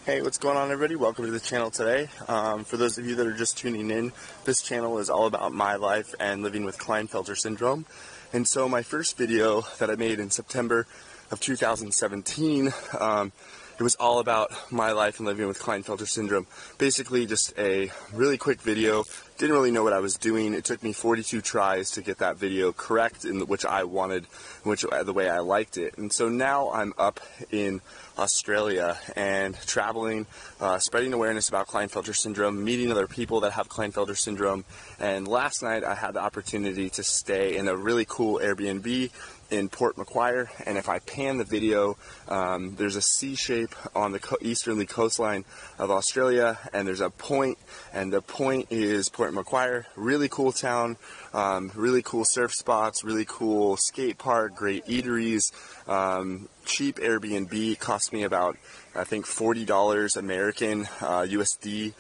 Hey, what's going on, everybody? Welcome to the channel today. For those of you that are just tuning in, this channel is all about my life and living with Klinefelter syndrome. And so my first video that I made in September of 2017, it was all about my life and living with Klinefelter syndrome. Basically just a really quick video. Didn't really know what I was doing. It took me 42 tries to get that video correct, in which I wanted, the way I liked it. And so now I'm up in Australia and traveling, spreading awareness about Klinefelter syndrome, meeting other people that have Klinefelter syndrome. And last night I had the opportunity to stay in a really cool Airbnb in Port Macquarie, and if I pan the video, there's a C shape on the easterly coastline of Australia, and there's a point, and the point is Port Macquarie. Really cool town, really cool surf spots, really cool skate park, great eateries, cheap Airbnb. It cost me about, I think, $40 American USD,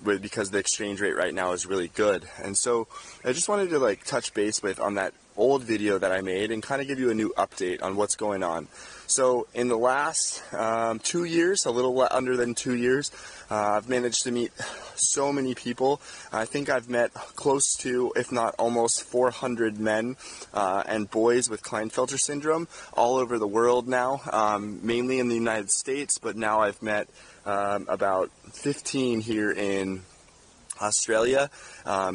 because the exchange rate right now is really good. And so I just wanted to touch base on that old video that I made and kind of give you a new update on what's going on. So in the last 2 years, a little under than 2 years, I've managed to meet so many people. I think I've met close to, if not almost 400 men and boys with Klinefelter syndrome all over the world now, mainly in the United States, but now I've met about 15 here in Australia.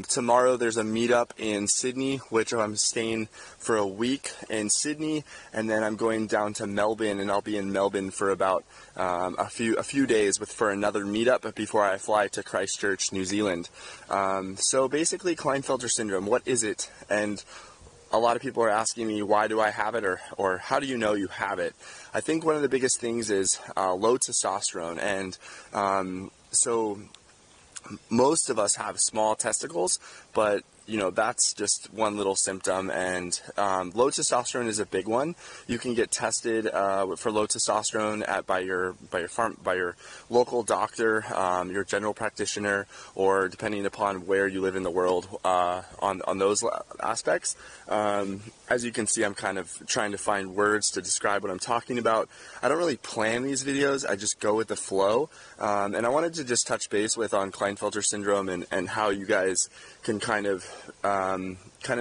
Tomorrow there's a meetup in Sydney, which I'm staying for a week in Sydney, and then I'm going down to Melbourne, and I'll be in Melbourne for about a few days for another meetup before I fly to Christchurch, New Zealand. So basically, Klinefelter syndrome, what is it? And a lot of people are asking me, why do I have it, or how do you know you have it? I think one of the biggest things is low testosterone, and so most of us have small testicles, but that's just one little symptom, and low testosterone is a big one. You can get tested for low testosterone by your local doctor, your general practitioner, or depending upon where you live in the world, on those aspects. As you can see, I'm kind of trying to find words to describe what I'm talking about. I don't really plan these videos, I just go with the flow. And I wanted to just touch base on Klinefelter syndrome and how you guys can kind of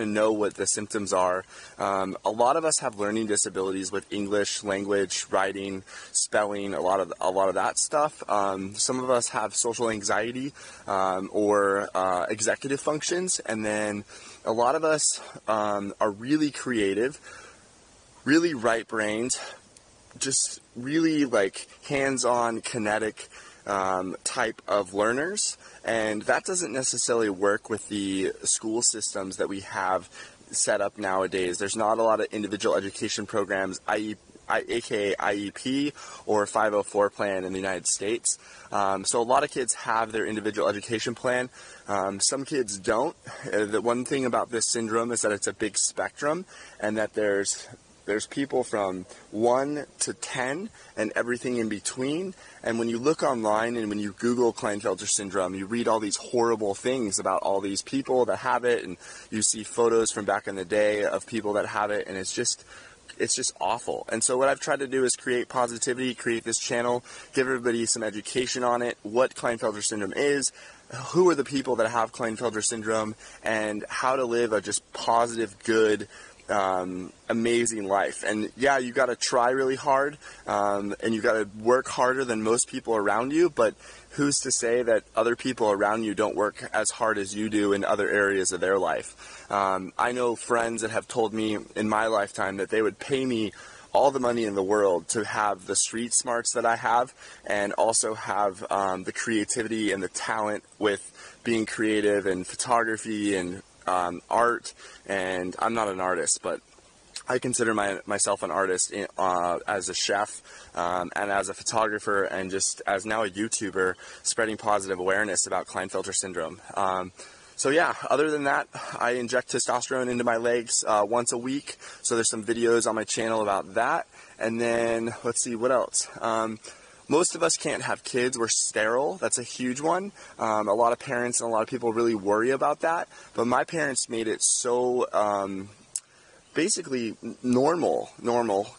know what the symptoms are. A lot of us have learning disabilities with English, language, writing, spelling, a lot of that stuff. Some of us have social anxiety or executive functions, and then a lot of us are really creative, really right-brained, just really hands-on, kinetic type of learners, and that doesn't necessarily work with the school systems that we have set up nowadays. There's not a lot of individual education programs, aka IEP or 504 plan in the United States. So a lot of kids have their individual education plan. Some kids don't. The one thing about this syndrome is that it's a big spectrum, and that there's people from 1 to 10 and everything in between. And when you look online and when you Google Klinefelter syndrome, you read all these horrible things about all these people that have it, and you see photos from back in the day of people that have it, and it's just awful. And so what I've tried to do is create positivity, create this channel, give everybody some education on it, what Klinefelter syndrome is, who are the people that have Klinefelter syndrome, and how to live a just positive, good, amazing life. And yeah, you got to try really hard, and you got to work harder than most people around you, but who's to say that other people around you don't work as hard as you do in other areas of their life? I know friends that have told me in my lifetime that they would pay me all the money in the world to have the street smarts that I have, and also have the creativity and the talent with being creative and photography and art. And I'm not an artist, but I consider myself an artist as a chef, and as a photographer, and just as now a YouTuber spreading positive awareness about Klinefelter syndrome. So yeah, other than that, I inject testosterone into my legs once a week, so there's some videos on my channel about that. And then, let's see, what else? Most of us can't have kids. We're sterile. That's a huge one. A lot of parents and a lot of people really worry about that. But my parents made it so basically normal,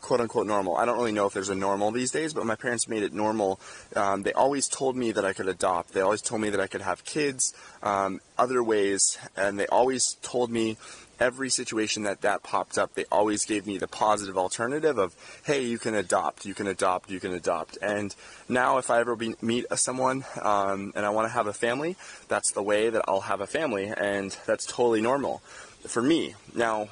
quote unquote normal. I don't really know if there's a normal these days, but my parents made it normal. They always told me that I could adopt. They always told me that I could have kids, other ways, and they always told me every situation that popped up, they always gave me the positive alternative of, hey, you can adopt, you can adopt, you can adopt. And now if I ever meet someone and I want to have a family, that's the way that I'll have a family, and that's totally normal for me. Now,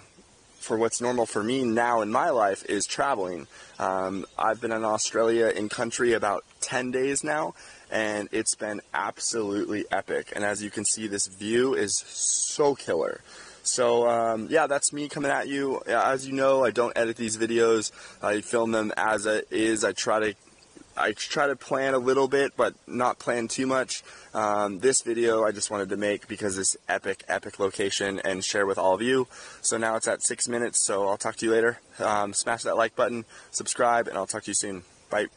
for what's normal for me now in my life is traveling. I've been in Australia in country about 10 days now, and it's been absolutely epic. And as you can see, this view is so killer. So yeah, that's me coming at you. As you know, I don't edit these videos. I film them as it is. I try to plan a little bit, but not plan too much. This video I just wanted to make because this epic location and share with all of you. So now it's at 6 minutes, so I'll talk to you later. Smash that like button, subscribe, and I'll talk to you soon. Bye.